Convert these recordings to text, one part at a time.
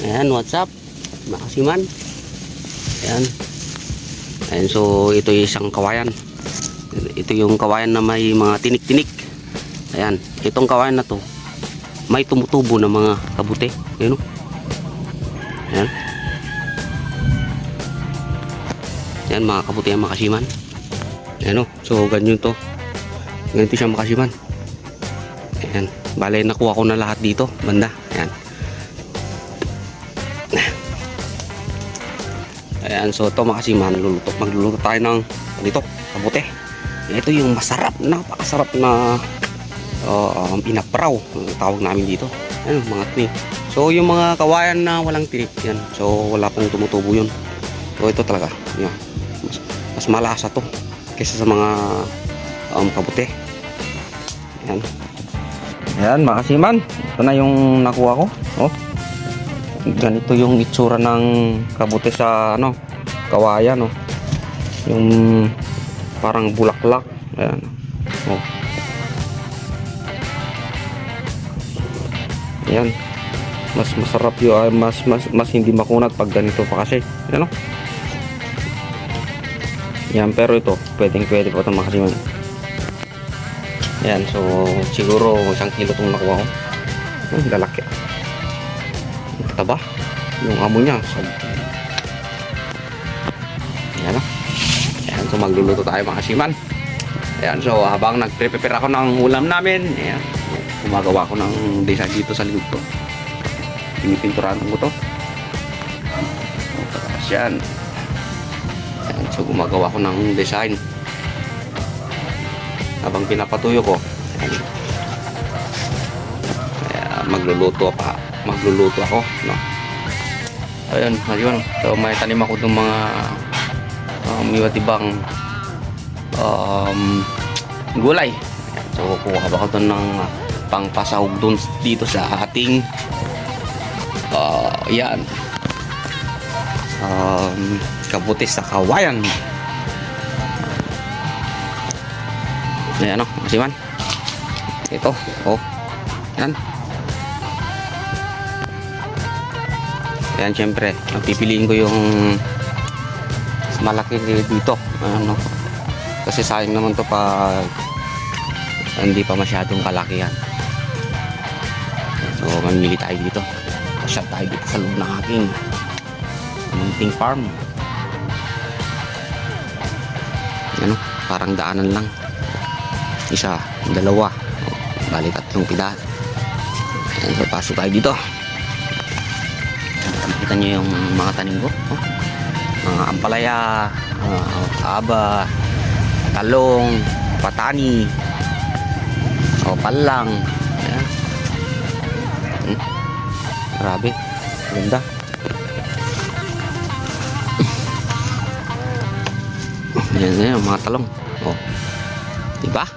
Ayan, what's up mga kasiman. Ayan. Ayan, so ito yung isang kawayan. Ito yung kawayan na may mga tinik-tinik. Ayan, itong kawayan na to may tumutubo na mga kabute. Ayan o. Ayan. Ayan mga kabute yan mga kasiman. Ayan o, so ganyan to. Ganito siya mga kasiman. Ayan, bale nakuha ko na lahat dito banda. Ayan. Ayan, so ito mga kasiman, magluluto tayo ng dito, kabute. Ito yung masarap, napakasarap na pinapraw, tawag namin dito. Ayan, mga tinik. So yung mga kawayan na walang tinik, yan. So wala pong tumutubo yun. So ito talaga, yan. Mas malasa to kaysa sa mga kabute. Ayan. Ayan mga kasiman, ito na yung nakuha ko. Oh. Ganito yung itsura ng kabute sa kawayan, no. Yung parang bulaklak. Ayan. Oh. Ayan. Mas masarap yun, mas hindi makunat pag ganito pa kasi. Ayan, no. Yan, pero ito pwede pa ito mga kasiman. Ayan, so siguro 1 kilo itong nakuha ko. Lalaki. Taba yung amo niya. So, ayan o. Ayan, so magluluto tayo mga kasiman. Ayan, so habang nagprepare ako ng ulam namin, ayan, gumagawa ko ng design dito sa likod ko. Pinipinturahan ko to. Tapos yan. Ayan, so gumagawa ko ng design habang pinapatuyo ko. Ayan. Ayan, magluluto ako, no. Ayun, ayun. So may tanim ako ng mga iba't ibang gulay. Ayan, so kuha ba ko ng pangpasahog dun dito sa ating yan kabute sa kawayan. Ayan o, kasiman. Ito, oh. Yan. Ayan, syempre pipiliin ko yung malaki dito, ano, kasi sayang naman to pag hindi pa masyadong kalakihan. So mamili tayo dito, shop tayo dito sa loob ng aking munting farm. Ano, parang daanan lang, 1, 2, bali 3 pila. Ayan, so pasok tayo dito. Kita nyo yung mga tanim ko, oh. Mga ampalaya, aba, talong, patani, palang. Ayan. Grabe, ganda. Ayan yung mga talong, oh. Diba?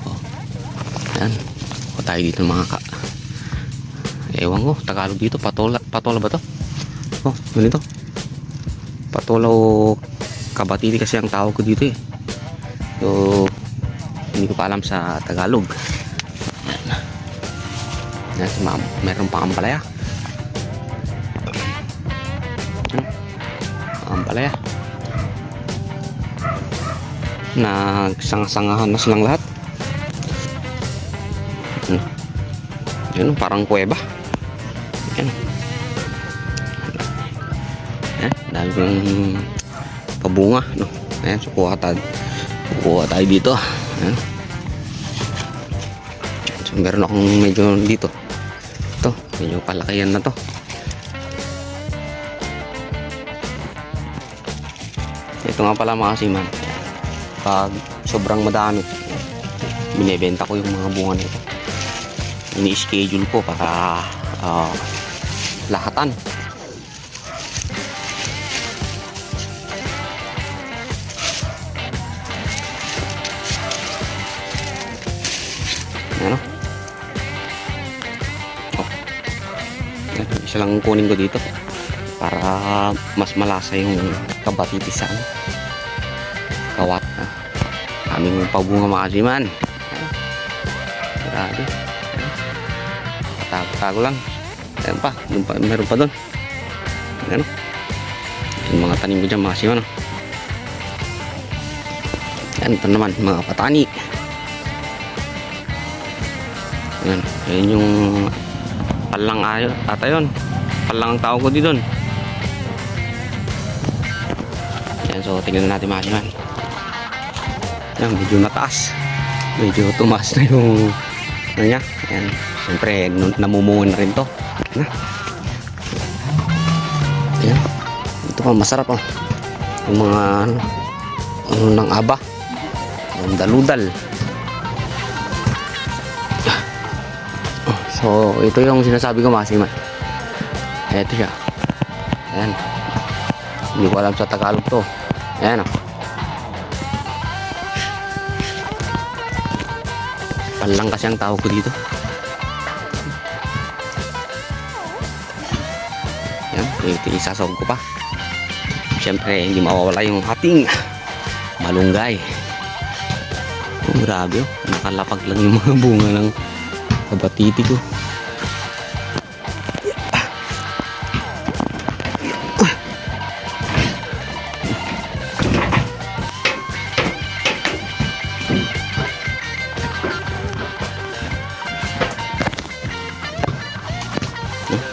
Oh. Ayan, o tayo dito mga ewan ko, Tagalog dito, patola ba to? Oh, ganito. Patola o kabatili kasi ang tawag ko dito eh. So, hindi ko pa alam sa Tagalog. Ayan. Ayan, meron pang ampalaya. Ampalaya. Nagsang-sangahan na silang lahat. Ayan, parang kuweba. Ayan. Ayan, dahil yung pabunga, no. Ayan, so kuha tayo dito. Ayan. So meron akong medyo dito. Ito, medyo palakihan na to. Ito nga pala mga kasiman, pag sobrang madami, binebenta ko yung mga bunga nito. Ini-schedule ko para lahatan. Ano? Oh. Isa lang kunin ko dito para mas malasa yung kabatitis sa kawat. Aming pabunga mga kasiman. Grabe. Tago lang. Ayan pa, meron pa doon. Ayan. Yung mga tanim ko dyan mga siman. Ayan, ito naman mga patani. Ayan, ayan yung palang ata yun. Palang ang tawag ko dito. Ayan, so tingnan natin mga siman. Ayan, medyo mataas. Medyo tumaas na yung ano niya. Ayan, siyempre namumungan na rin to. Ayan, ito pa masarap oh. Yung mga ano ng aba, yung daludal. So ito yung sinasabi ko mga siman. Ito siya. Ayan, hindi ko alam sa Tagalog to. Ayan oh. Palang kasi ang tawag ko dito. Yan, ito isasawag ko pa. Siyempre hindi mawawala yung ating malunggay. Oh, grabe oh, nakalapag lang yung mga bunga ng kabatiti ko.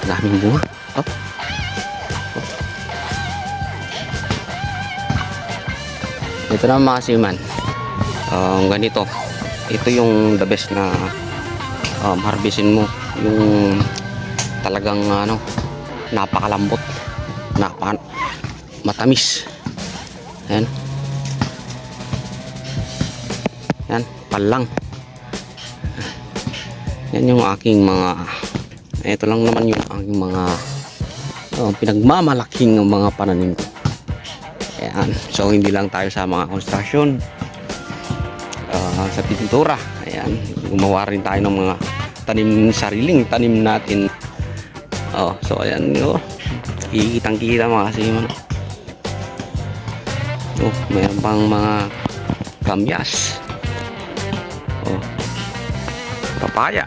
Daming bunga. Oh. Ito na mga siman. Ganito. Ito yung the best na harvestin mo. Yung talagang ano, napakalambot. Matamis. Ayan. Ayan, palang. Yan yung aking mga, ito lang naman yung aking mga pinagmamalaking mga pananim ko. Ayan. So hindi lang tayo sa mga construction, sa pintura. Ayan, gumawa rin tayo ng mga tanim, sariling tanim natin. So ayan, kitang kita mga kasiman. Mayroon pang mga kamyas, papaya.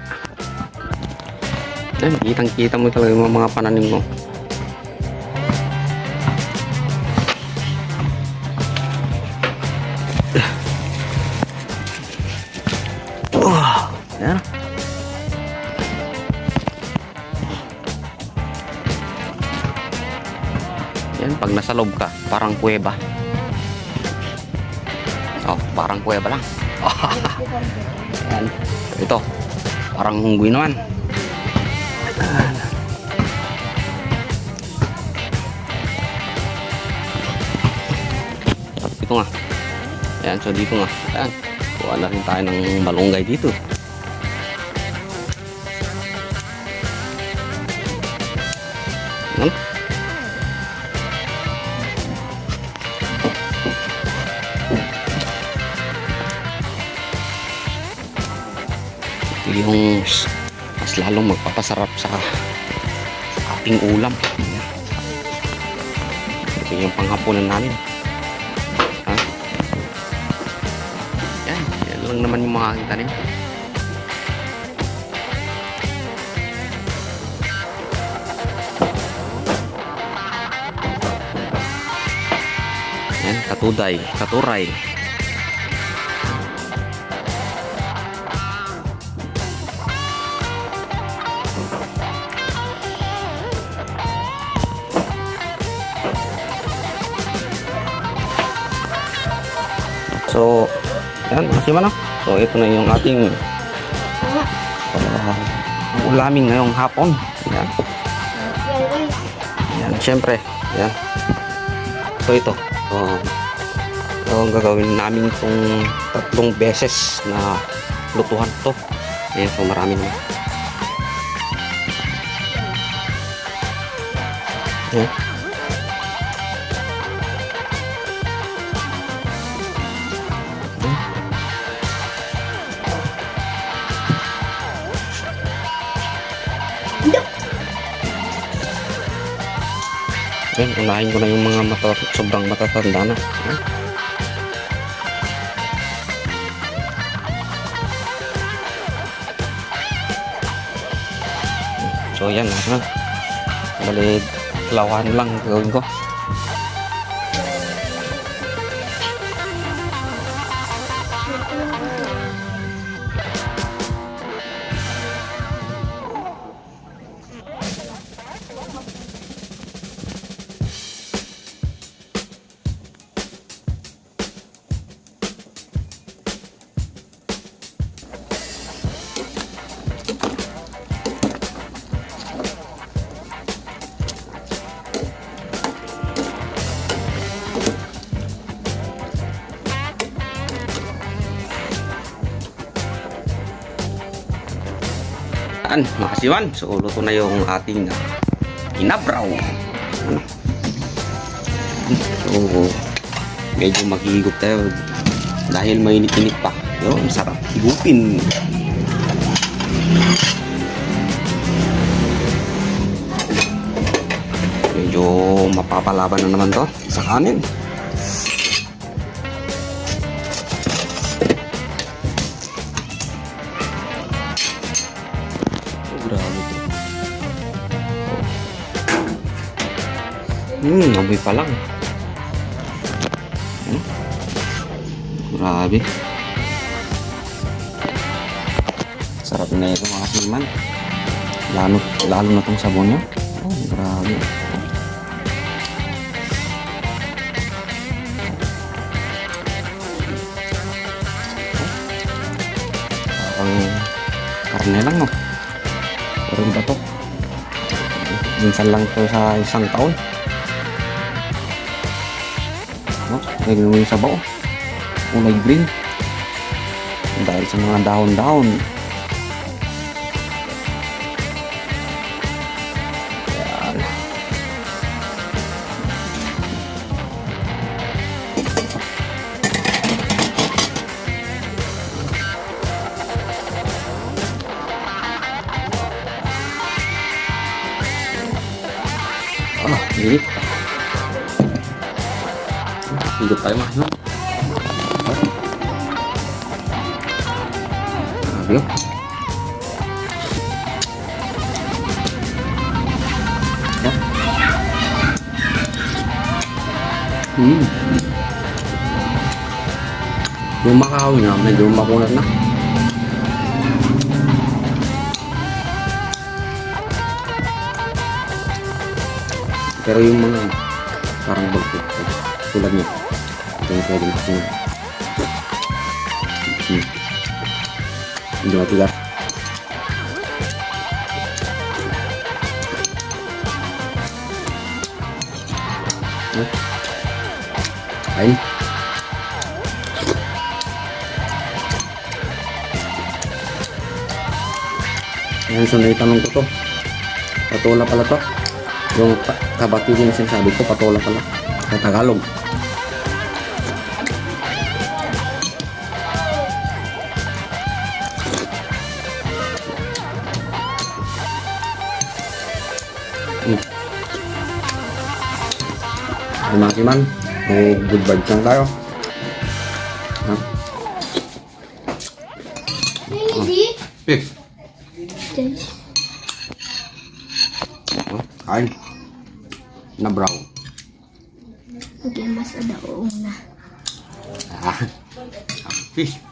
Ayan, kitang kita mo talaga yung mga pananim mo. Ayan. Ayan, pag nasa loob ka, parang kuweba. Parang kuweba lang. Ayan. Ito, parang hunggoy naman. Ayan. Ito nga. Ayan, so dito nga. Ayan. Kuha na rin tayo ng malunggay dito. Ayan. Ito yung mas lalong magpapasarap sa ating ulam. Ayan. Ito yung panghapunan namin. Yan lang naman yung mga aking tanim. Yan, katuray. So, yan, kasi man. So, ito na yung ating ulamin ngayong hapon. Yan. Yan, syempre. Yan. So, ito. So, ang gagawin namin itong 3 beses na lutuhan to. Ayan, so marami naman. Ayan. Ayan, unahin ko na yung mga sobrang matatanda na. Ayan. So yan, bali lawan lang gawin ko. Mga kasiman, so luto na yung ating inabraw. So medyo maghihigop tayo dahil mainit-init pa. Yun, sarap higupin. Medyo mapapalaban na naman to sa kanin. Grabe to. Amoy pa lang. Grabe. Sarap na ito mga kasiman. Lalo na tong sabon niya. Oh, grabe. Ang karne lang, no? Pero iba to. Minsan lang to sa isang taon. No? Dahil yung sabaw. Kulay green. Dahil sa mga dahon-dahon. Yan. Init. Hidup tayo mas, no? Ayo. Yung makaw niya, medyo makunat na. Pero yung mga parang bagpit tulad niya, ito yung pwedeng kasi hindi matigas. Kain. Ayan, so naitanong ko to, patola pala to. Yung kabati yung sinasabi ko, patola pala sa Tagalog. Ay mga kiman, may good vibes lang tayo. Ha? Pik. Kain. Na brown. Okay, mas adaong na. Fish.